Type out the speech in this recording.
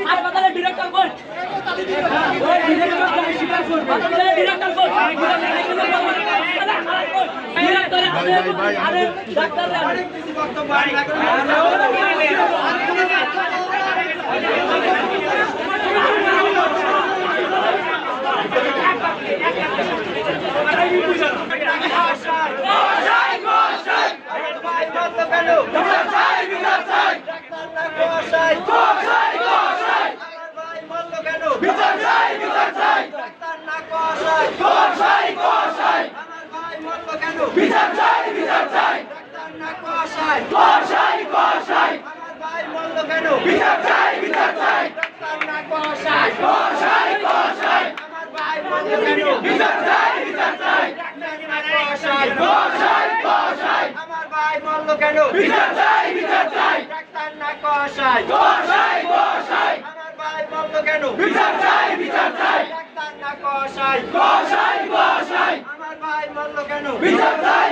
হাসপাতালের ডিরেক্টর বল ডিরেক্টর বল বিচার চাই বিচার চাই না কষাই কষাই কষাই আমার ভাই মরলো কেন বিচার চাই বিচার চাই না কষাই কষাই কষাই আমার ভাই মরলো কেন বিচার চাই বিচার চাই না কষাই কষাই কষাই আমার ভাই মরলো কেন বিচার চাই বিচার চাই না কষাই কষাই কষাই আমার ভাই মরলো কেন বিচার চাই বিচার চাই না কষাই কষাই কষাই আমার ভাই মরলো কেন বিচার চাই